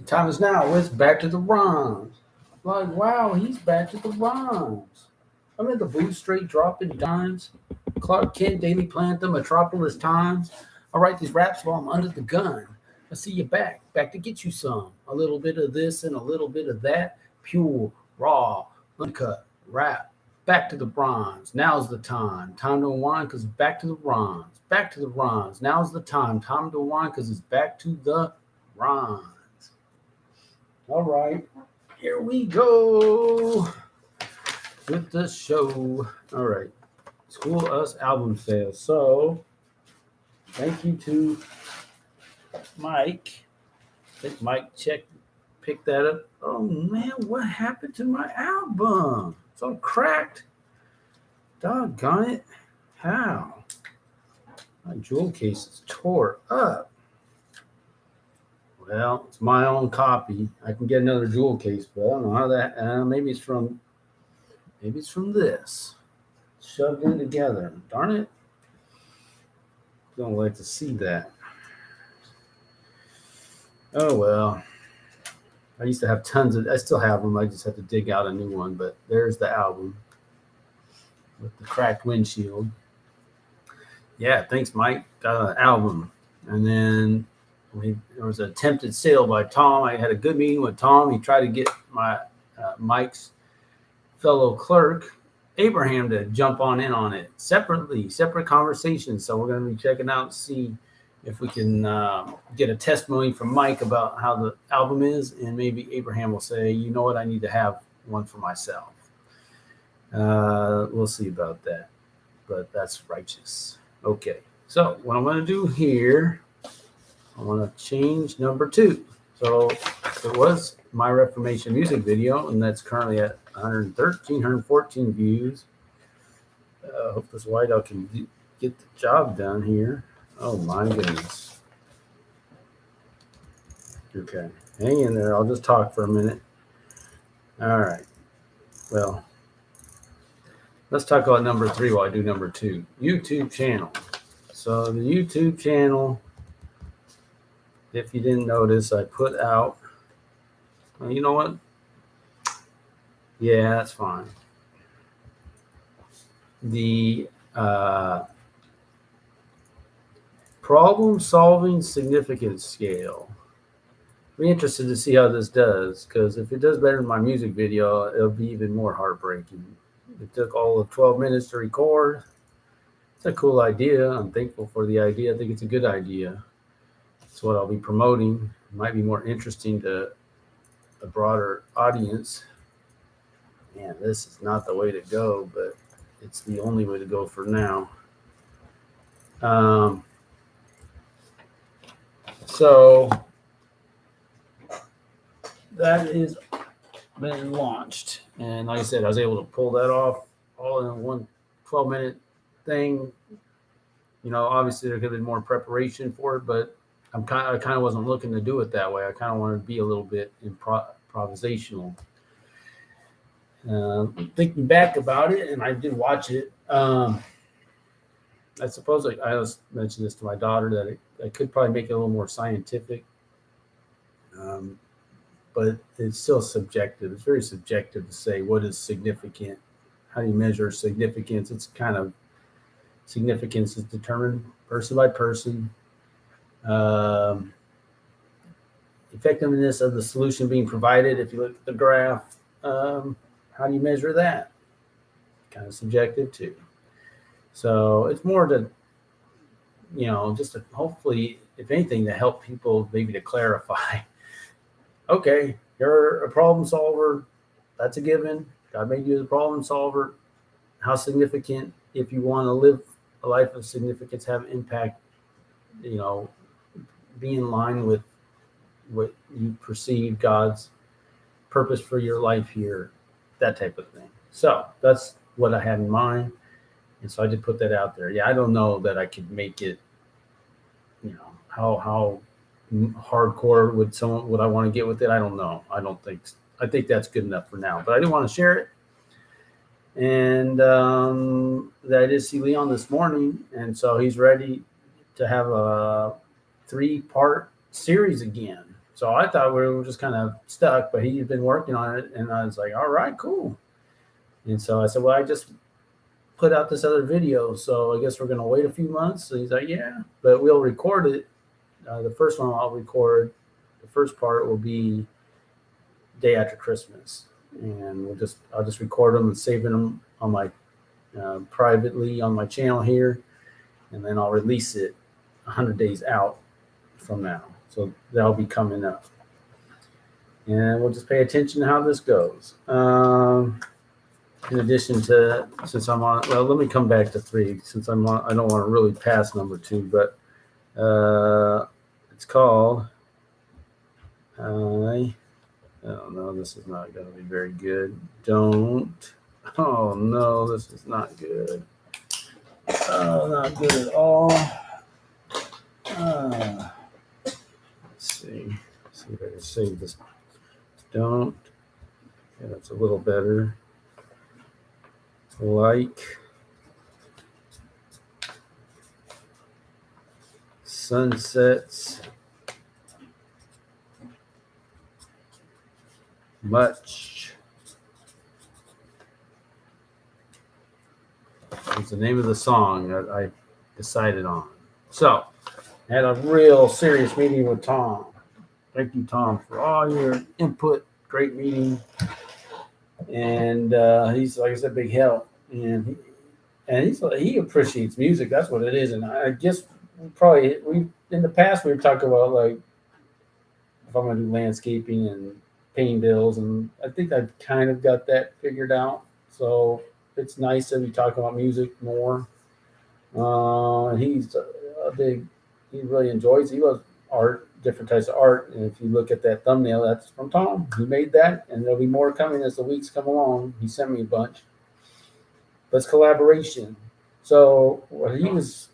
Time is now. It's back to the rhymes. Like, wow, he's back to the rhymes. I'm in the blue straight dropping dimes. Clark Kent, Daily Planet, the Metropolis Times. I write these raps while I'm under the gun. I see you back to get you some. A little bit of this and a little bit of that. Pure, raw, uncut, rap. Back to the bronze. Now's the time. Time to unwind because it's back to the rhymes. Back to the rhymes. Now's the time. Time to unwind because it's back to the rhymes. All right, here we go with the show. All right, School Us album sales. So, thank you to Mike. I think Mike picked that up. Oh man, what happened to my album? It's all cracked. Doggone it. How? My jewel case is tore up. Well, it's my own copy. I can get another jewel case, but I don't know how that. Maybe it's from this. Shoved in together. Darn it! Don't like to see that. Oh well. I used to have tons of. I still have them. I just have to dig out a new one. But there's the album with the cracked windshield. Yeah, thanks, Mike. Got an album, and then there was an attempted sale by Tom. I had a good meeting with Tom. He tried to get my Mike's fellow clerk Abraham to jump on in on it separate conversations. So we're going to be checking out and see if we can get a testimony from Mike about how the album is, and maybe Abraham will say, you know what, I need to have one for myself. We'll see about that, but that's righteous. Okay, so what I'm going to do here, I want to change number 2. So it was My Reformation music video, and that's currently at 114 views. I hope this whiteout can get the job done here. Oh my goodness. Okay, hang in there. I'll just talk for a minute. All right. Well, let's talk about number 3 while I do number 2. YouTube channel. So the YouTube channel, if you didn't notice, I put out, well, you know what? Yeah, that's fine. The problem-solving significance scale. Be interested to see how this does, because if it does better than my music video, it'll be even more heartbreaking. It took all of 12 minutes to record. It's a cool idea. I'm thankful for the idea. I think it's a good idea. It's what I'll be promoting. It might be more interesting to a broader audience. Man, this is not the way to go, but it's the only way to go for now. So that is been launched, and like I said, I was able to pull that off all in one 12-minute thing. You know, obviously there could have been more preparation for it, but I kind of wasn't looking to do it that way. I kind of wanted to be a little bit improvisational. Thinking back about it, and I did watch it. I suppose I was mentioned this to my daughter that I could probably make it a little more scientific, but it's still subjective. It's very subjective to say what is significant. How do you measure significance? It's kind of significance is determined person by person. Effectiveness of the solution being provided. If you look at the graph, how do you measure that? Kind of subjective too. So it's more to, just to hopefully, if anything, to help people maybe to clarify. Okay, you're a problem solver. That's a given. God made you as a problem solver. How significant, if you want to live a life of significance, have impact, be in line with what you perceive God's purpose for your life here, that type of thing. So that's what I had in mind. And so I did put that out there. Yeah, I don't know that I could make it, how hardcore would I want to get with it? I don't know. I think that's good enough for now, but I do want to share it. And I did see Leon this morning, and so he's ready to have a 3-part series again. So I thought we were just kind of stuck, but he'd been working on it, and I was like, all right, cool. And so I said, well, I just put out this other video, so I guess we're going to wait a few months. So he's like, yeah, but we'll record it. The first one I'll record, the first part will be day after Christmas, and I'll just record them and saving them on my privately on my channel here, and then I'll release it 100 days out from now. So that'll be coming up, and we'll just pay attention to how this goes. In addition to, since I'm on, well, let me come back to 3 since I'm on. I don't want to really pass number 2, but it's called. Oh no, this is not going to be very good. Don't. Oh no, this is not good. Oh, not good at all. Let's see. Let's see if I can save this. Don't. Yeah, that's a little better. Like sunsets much. It's the name of the song that I decided on. So I had a real serious meeting with Tom. Thank you, Tom, for all your input. Great meeting. And he's, like I said, big help. And he appreciates music. That's what it is. And I guess we in the past we were talking about like if I'm going to do landscaping and paying bills, and I think I've kind of got that figured out. So it's nice that we talk about music more. He's a big. He really enjoys. He loves art, different types of art. And if you look at that thumbnail, that's from Tom. He made that, and there'll be more coming as the weeks come along. He sent me a bunch. But it's collaboration. So what he was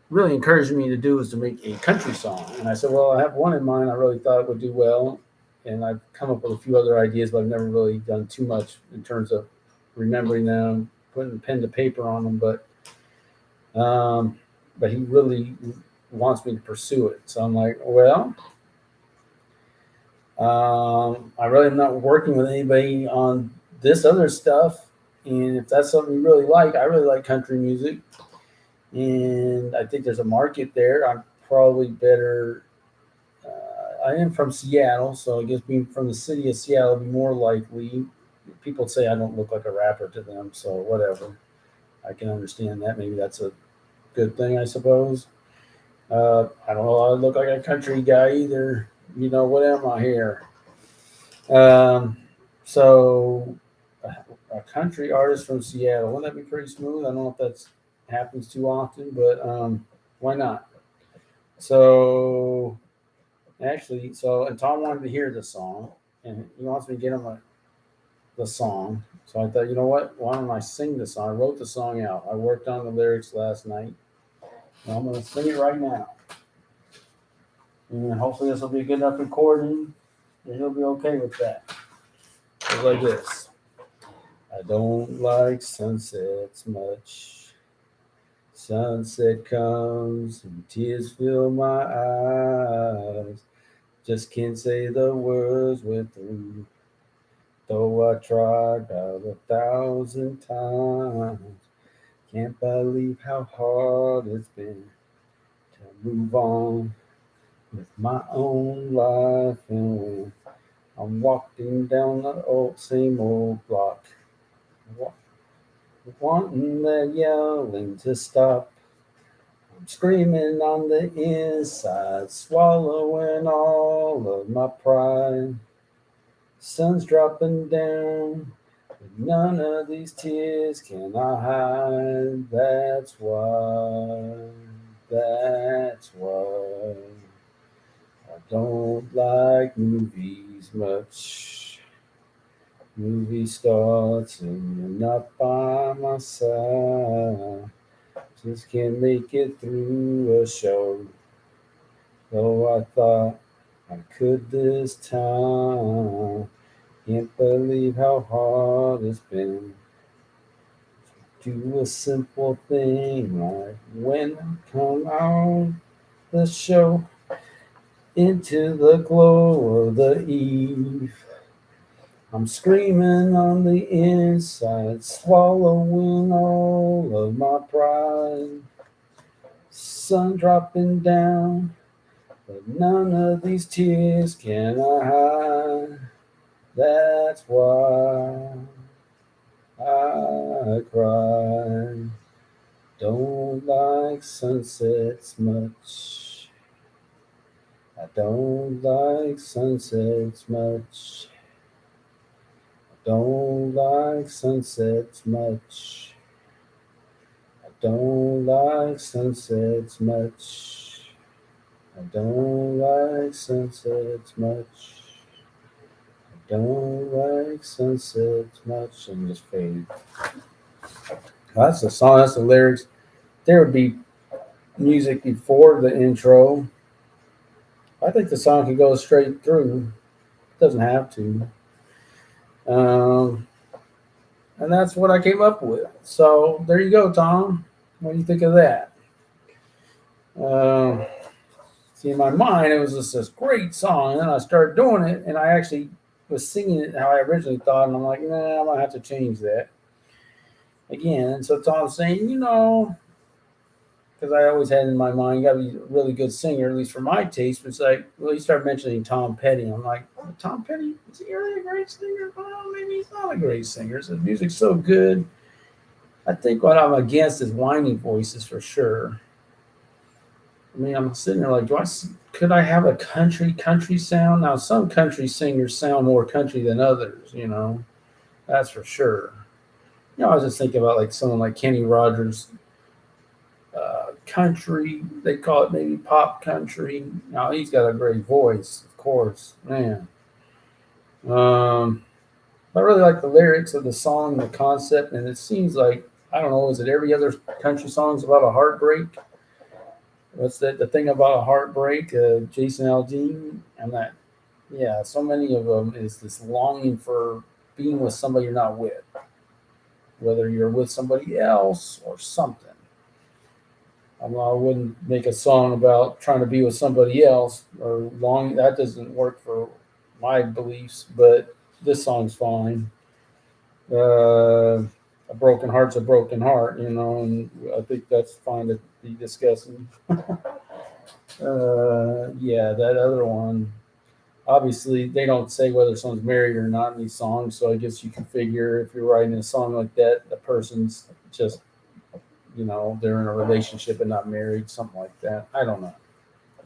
really encouraging me to do is to make a country song. And I said, well, I have one in mind I really thought would do well. And I've come up with a few other ideas, but I've never really done too much in terms of remembering them, putting pen to paper on them. But he really wants me to pursue it. So I'm like, well, I really am not working with anybody on this other stuff. And if that's something you really like, I really like country music. And I think there's a market there. I'm probably better. I am from Seattle, so I guess being from the city of Seattle would be more likely. People say I don't look like a rapper to them, so whatever. I can understand that. Maybe that's a good thing, I suppose. I don't know. I look like a country guy either. You know, what am I here? So a country artist from Seattle. Wouldn't that be pretty smooth? I don't know if that happens too often, but why not? So actually, and Tom wanted to hear the song, and he wants me to get him the song. So I thought, you know what? Why don't I sing the song? I wrote the song out. I worked on the lyrics last night. And I'm going to sing it right now. And hopefully this will be a good enough recording, and he'll be okay with that. It's like this. I don't like sunsets much. Sunset comes and tears fill my eyes. Just can't say the words we're through. Though I tried about 1,000 times. Can't believe how hard it's been to move on with my own life. And when I'm walking down the same old block, wanting that yelling to stop. I'm screaming on the inside, swallowing all of my pride. Sun's dropping down, but none of these tears can I hide. That's why I don't like movies much. Movie starts and you're not by my side. Just can't make it through a show. Though I thought I could this time. Can't believe how hard it's been. Do a simple thing like when I come on the show. into the glow of the eve. I'm screaming on the inside, swallowing all of my pride. Sun dropping down, but none of these tears can I hide. That's why I cry. Don't like sunsets much. I don't like sunsets much. I don't like sunsets much. I don't like sunsets much. I don't like sunsets much. I don't like sunsets much. And just fade. That's the song. That's the lyrics. There would be music before the intro. I think the song could go straight through. It doesn't have to. Um, and that's what I came up with. So there you go, Tom. What do you think of that? Um, See, in my mind, it was just this great song, and then I started doing it, and I actually was singing it how I originally thought, and I'm like, nah, I'm gonna have to change that again. And so Tom's saying, because I always had in my mind, you got to be a really good singer, at least for my taste. But it's like, well, you start mentioning Tom Petty. I'm like, Tom Petty, is he really a great singer? Well, maybe he's not a great singer. His music's so good. I think what I'm against is whiny voices for sure. I mean, I'm sitting there like, could I have a country sound? Now, some country singers sound more country than others, that's for sure. I was just thinking about like someone like Kenny Rogers, country. They call it maybe pop country. Now he's got a great voice, of course, man. Um, I really like the lyrics of the song, the concept, and it seems like I don't know. Is it every other country song's about a heartbreak? What's that? The thing about a heartbreak? Jason Aldean and that. Yeah, so many of them is this longing for being with somebody you're not with, whether you're with somebody else or something. I wouldn't make a song about trying to be with somebody else or long. That doesn't work for my beliefs. But this song's fine. A broken heart's a broken heart, and I think that's fine to be discussing. Yeah, that other one. Obviously, they don't say whether someone's married or not in these songs, so I guess you can figure if you're writing a song like that, the person's just, they're in a relationship and not married, something like that. I don't know.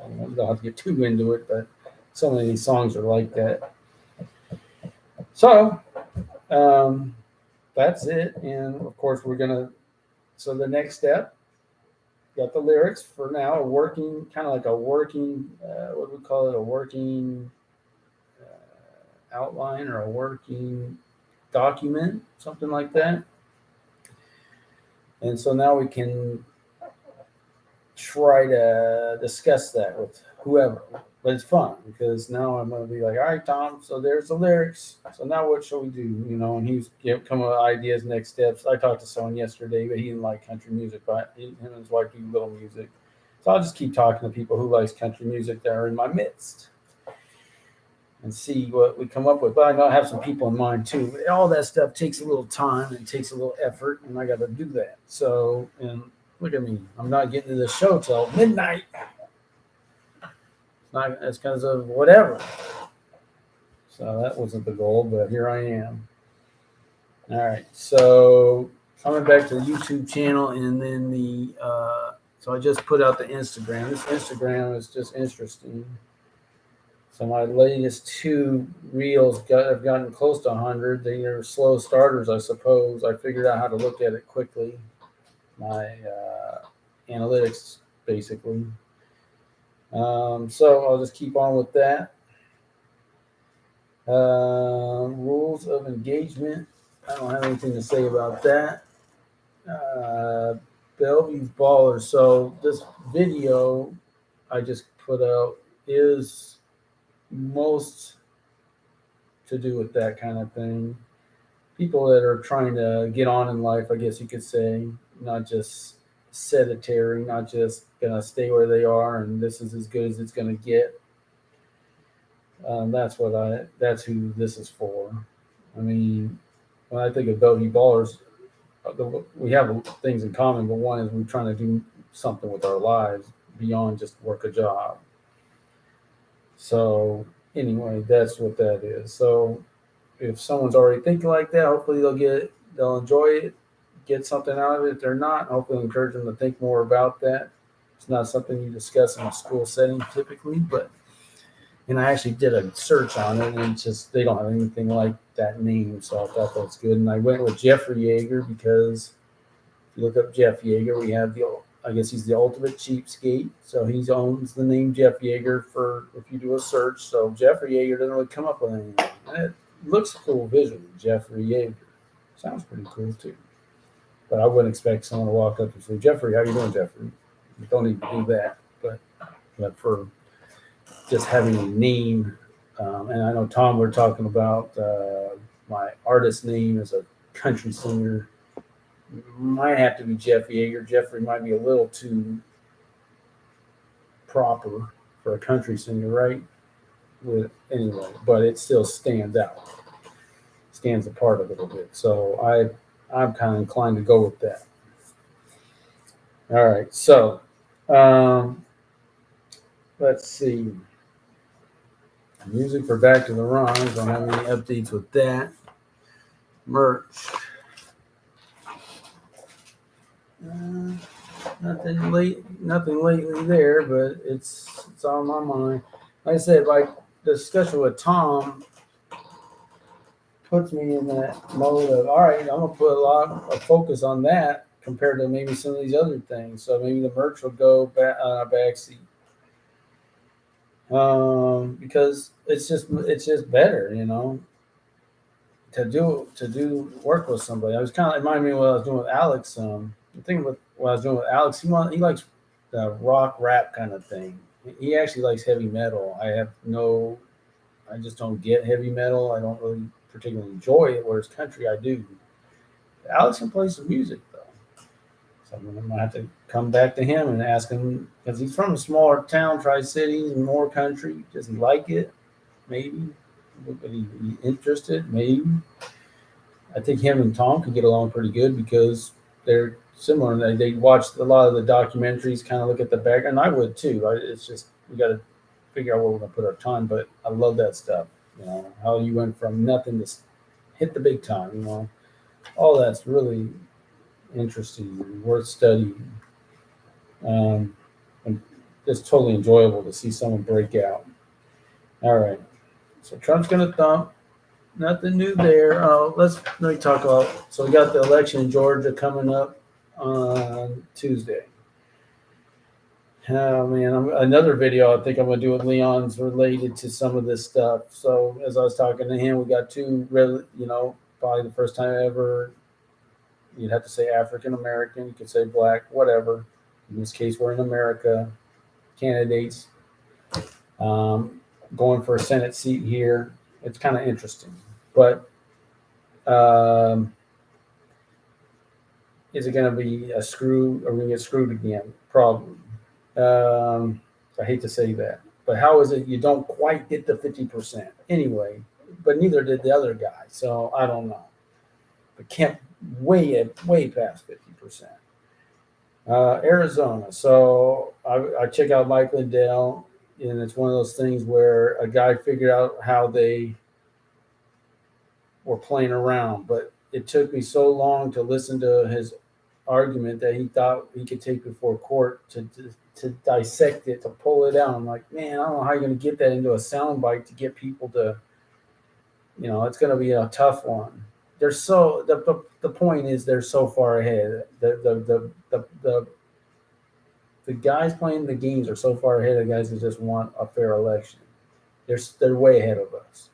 You don't have to get too into it, but so many of these songs are like that. So, um, that's it. And of course, so the next step, got the lyrics for now, kind of like a working, what do we call it? A working outline or a working document, something like that. And so now we can try to discuss that with whoever. But it's fun because now I'm going to be like, all right, Tom, so there's the lyrics. So now what shall we do? And he's come up with ideas, next steps. I talked to someone yesterday, but he didn't like country music, but him and his wife do little music. So I'll just keep talking to people who likes country music that are in my midst and see what we come up with. But I know I have some people in mind too. All that stuff takes a little time and takes a little effort, and I got to do that. So, and look at me, I'm not getting to the show till midnight. It's because of whatever. So that wasn't the goal, but here I am. All right, so coming back to the YouTube channel, and then so I just put out the Instagram. This Instagram is just interesting. So my latest two reels have gotten close to 100. They are slow starters, I suppose. I figured out how to look at it quickly. My analytics, basically. So I'll just keep on with that. Rules of engagement. I don't have anything to say about that. Bellevue Baller. So this video I just put out is most to do with that kind of thing. People that are trying to get on in life, I guess you could say, not just sedentary, not just gonna stay where they are and this is as good as it's gonna get. That's who this is for. I mean, when I think of Bellevue Ballers, we have things in common, but one is we're trying to do something with our lives beyond just work a job. So anyway, that's what that is. So if someone's already thinking like that, hopefully they'll enjoy it, get something out of it. If they're not, hopefully encourage them to think more about that. It's not something you discuss in a school setting typically, but and I actually did a search on it, and it's just they don't have anything like that name, so I thought that's good. And I went with Jeffrey Yeager because if you look up Jeff Yeager, we have I guess he's the ultimate cheapskate, so he owns the name Jeff Yeager for if you do a search. So Jeffrey Yeager doesn't really come up with anything, and it looks cool visually. Jeffrey Yeager sounds pretty cool too, but I wouldn't expect someone to walk up and say, "Jeffrey, how you doing, Jeffrey?" You don't need to do that, but for just having a name. And I know Tom, we're talking about my artist name is a country singer. Might have to be Jeff Yeager. Jeffrey might be a little too proper for a country singer, right? Anyway, but it still stands out, stands apart a little bit. So I'm kind of inclined to go with that. All right, so um, let's see. Music for Back to the Rhymes. Don't have any updates with that. Merch. Uh, nothing lately there, but it's on my mind. Like I said, like the discussion with Tom puts me in that mode of all right, I'm gonna put a lot of focus on that compared to maybe some of these other things. So maybe the merch will go back on a backseat. Because it's just better, to do work with somebody. I was kind of reminding me of what I was doing with Alex. The thing with what I was doing with Alex, he likes the rock rap kind of thing. He actually likes heavy metal. I just don't get heavy metal. I don't really particularly enjoy it. Whereas country, I do. Alex can play some music though, so I'm gonna have to come back to him and ask him because he's from a smaller town, Tri Cities, and more country. Does he like it? Maybe. Would he be interested? Maybe. I think him and Tom could get along pretty good because they're similar. They watch a lot of the documentaries, kind of look at the background. I would too. It's just we got to figure out where we're going to put our time. But I love that stuff. How you went from nothing to hit the big time. All that's really interesting and worth studying. And just totally enjoyable to see someone break out. All right. So Trump's going to thump. Nothing new there. Let me talk about. So we got the election in Georgia coming up on Tuesday. Oh man, another video I think I'm gonna do with Leon's related to some of this stuff. So as I was talking to him, we got two, probably the first time ever. You'd have to say African American. You could say black, whatever. In this case, we're in America. Candidates going for a Senate seat here. It's kind of interesting. But is it going to be a screw? Are we going to get screwed again? Probably. I hate to say that. But how is it you don't quite get the 50%? Anyway, but neither did the other guy. So I don't know. But Kemp way past 50%. Arizona. So I check out Mike Lindell, and it's one of those things where a guy figured out how they were playing around, but it took me so long to listen to his argument that he thought he could take before court to dissect it, to pull it out. I'm like, man, I don't know how you're going to get that into a soundbite to get people to, it's going to be a tough one. They're so the point is they're so far ahead. The guys playing the games are so far ahead of guys that just want a fair election. They're way ahead of us.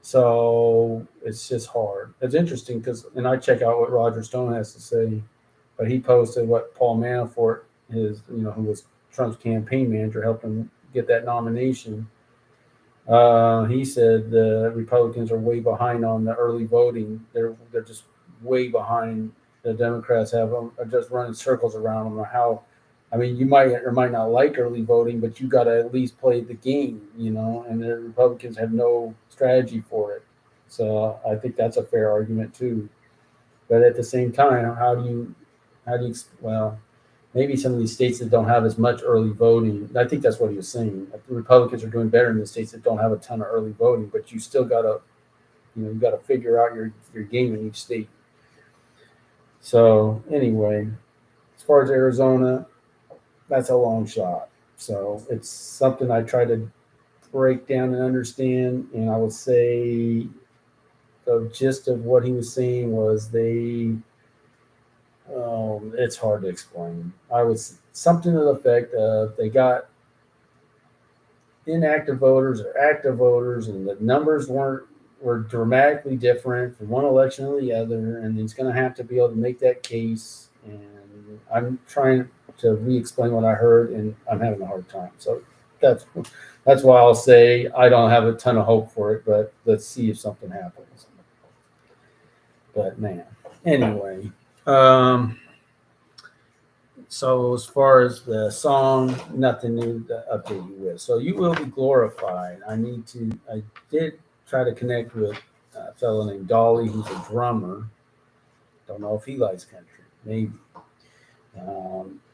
So it's just hard. It's interesting and I check out what Roger Stone has to say, but he posted what Paul Manafort, who was Trump's campaign manager, helped him get that nomination. He said the Republicans are way behind on the early voting. They're just way behind. The Democrats are just running circles around them. How I mean, you might or might not like early voting, but you got to at least play the game, and the Republicans have no strategy for it. So I think that's a fair argument too. But at the same time, well, maybe some of these states that don't have as much early voting, I think that's what he was saying. The Republicans are doing better in the states that don't have a ton of early voting, but you still got to, you got to figure out your game in each state. So anyway, as far as Arizona, that's a long shot. So it's something I try to break down and understand. And I would say the gist of what he was saying was it's hard to explain. I was something to the effect of they got inactive voters or active voters, and the numbers were dramatically different from one election to the other, and he's going to have to be able to make that case. And I'm trying to re-explain what I heard, and I'm having a hard time. So that's why I'll say I don't have a ton of hope for it, but let's see if something happens. But man, anyway. So as far as the song, nothing new to update you with. So You Will Be Glorified. I did try to connect with a fellow named Dolly, who's a drummer. Don't know if he likes country. Maybe.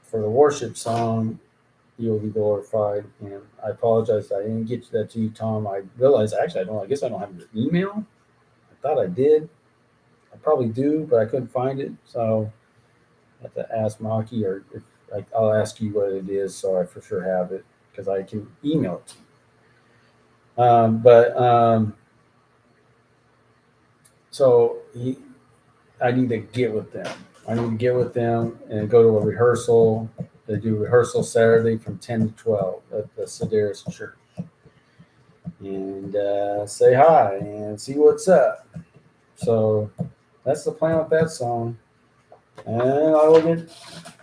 For the worship song, You Will Be Glorified. And I apologize, I didn't get that to you, Tom. I realized actually I guess I don't have your email. I thought I did. I probably do, but I couldn't find it. So I have to ask Maki, or if I'll ask you what it is, so I for sure have it because I can email it to you. So I need to get with them. I need to get with them and go to a rehearsal. They do rehearsal Saturday from 10 to 12 at the Sedaris Church, and say hi and see what's up. So that's the plan with that song. And I will get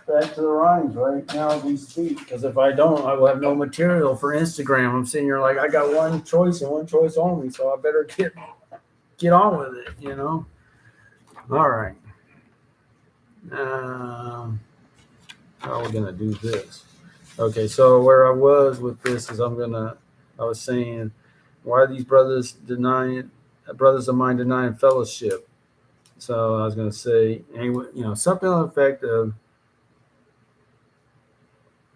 back to the rhymes right now as we speak, because if I don't, I will have no material for Instagram. I'm sitting here like I got one choice and one choice only, so I better get on with it, All right. How are we gonna do this? Okay, so where I was with this is I was saying, why are these brothers of mine denying fellowship? So I was gonna say, something to the effect of,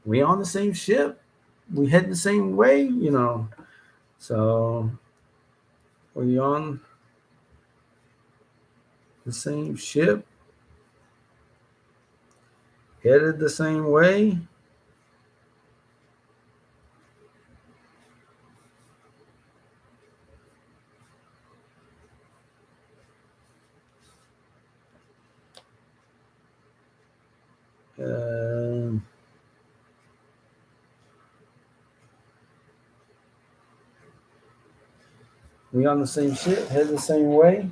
we on the same ship, we heading the same way, So we on the same ship, headed the same way. We on the same ship, headed the same way.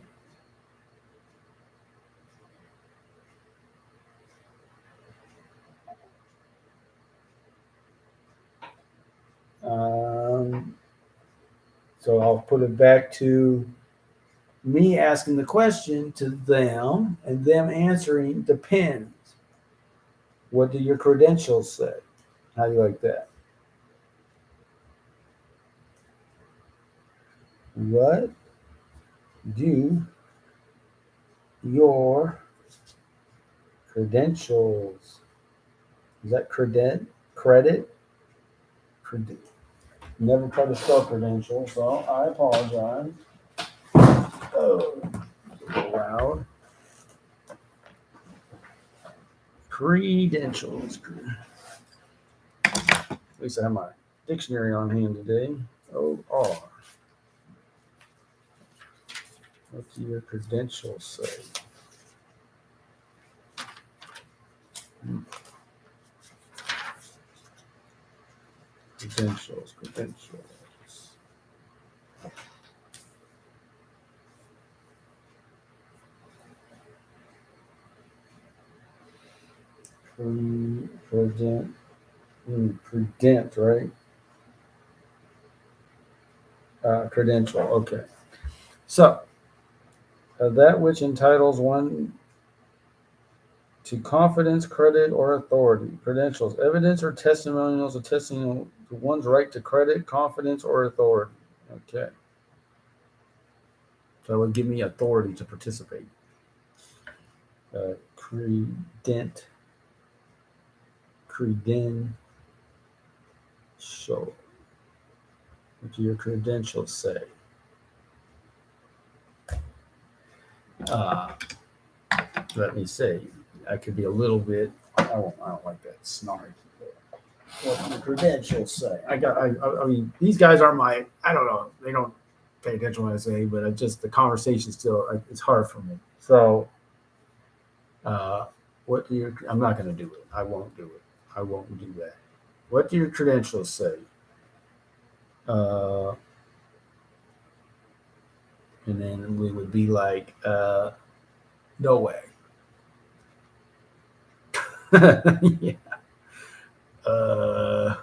So I'll put it back to me asking the question to them and them answering depends. What do your credentials say? How do you like that? What do your credentials? Is that credit? Credit? Never tried to spell credentials, so I apologize. Oh, loud. Credentials. At least I have my dictionary on hand today. OR. What do your credentials say? Credentials. Credent, right? Credential. Okay. So that which entitles one to confidence, credit, or authority. Credentials, evidence or testimonials attesting to one's right to credit, confidence, or authority. Okay. So it would give me authority to participate. Credential. What do your credentials say? Uh, Let me say, I could be a little bit. I don't like that snarky. What do your credentials say? I mean, these guys are my. I don't know. They don't pay attention when I say, but I just the conversation still. It's hard for me. So, what do your? I'm not going to do it. I won't do it. I won't do that. What do your credentials say? Uh, and then we would be like, no way. Yeah. Uh,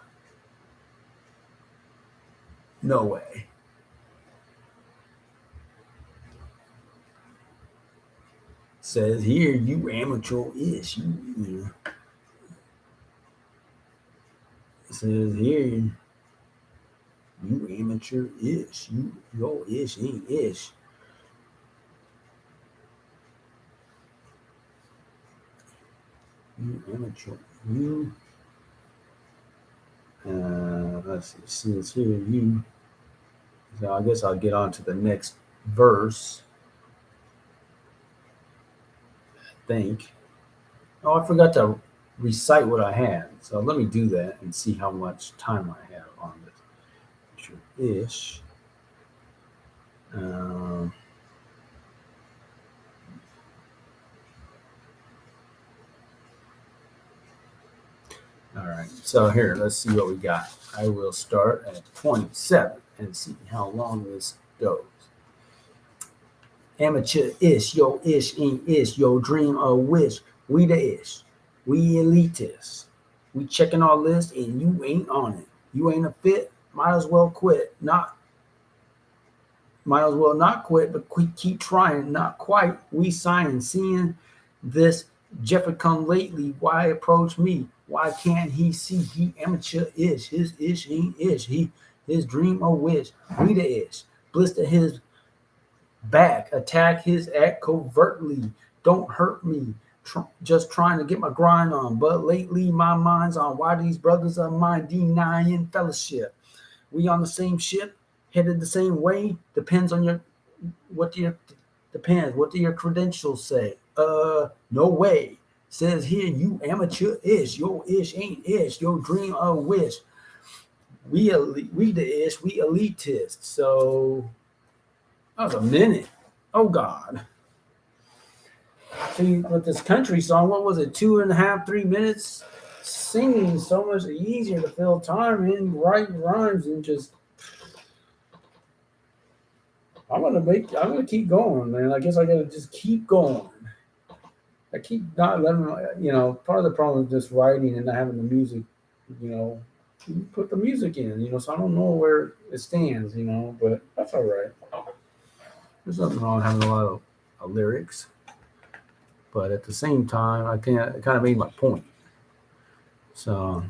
no way. Says here, you amateur-ish. You says here, you amateur-ish. Your ish ain't ish. You amateur. You. Let's see. Says here, you. So I guess I'll get on to the next verse. I think. Oh, I forgot to recite what I had. So let me do that and see how much time I have on this. Ish. Um, all right. So here, let's see what we got. I will start at 27 and see how long this goes. Amateur ish, yo ish ain't ish, yo dream or wish. We the ish. We elitists. We checking our list and you ain't on it. You ain't a fit, might as well quit. Might as well not quit, but keep trying. Not quite. We signing, seeing this Jeffrey come lately. Why approach me? Why can't he see he amateur ish? His ish ain't ish. His dream or wish. We the ish. Blister his back. Attack his act covertly. Don't hurt me. Just trying to get my grind on. But lately my mind's on why these brothers of mine denying fellowship. We on the same ship, headed the same way. Depends on your what do your depends. What do your credentials say? No way. Says here you amateur ish. Your ish ain't ish. Your dream or wish. We the ish. We elitist. So that was a minute. Oh God. See, with this country song, what was it? 2.5, 3 minutes. Singing is so much easier to fill time in, write rhymes, and just I'm gonna keep going, man. I guess I gotta just keep going. I keep not letting part of the problem is just writing and not having the music, you put the music in, so I don't know where it stands, but that's all right. There's nothing wrong with having a lot of lyrics, but at the same time, I kind of made my point. So,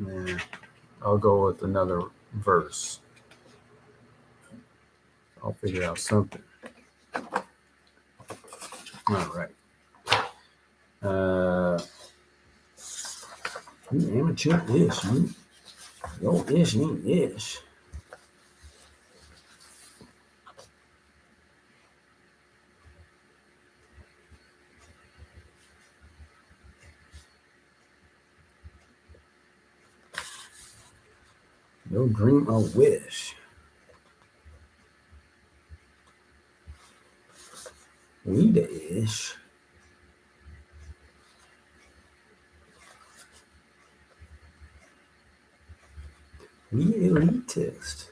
yeah, I'll go with another verse. I'll figure out something. All right. You amateur ish. Yo ish ain't ish. No dream or wish. We the ish. We elitist.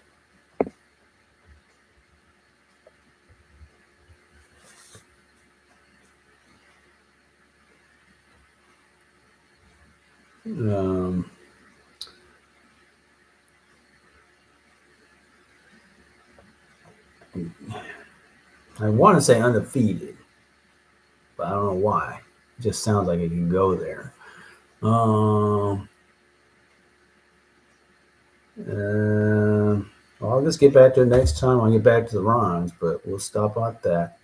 I want to say undefeated, but I don't know why. It just sounds like it can go there. Well, I'll just get back to it next time. I'll get back to the rhymes, but we'll stop at that.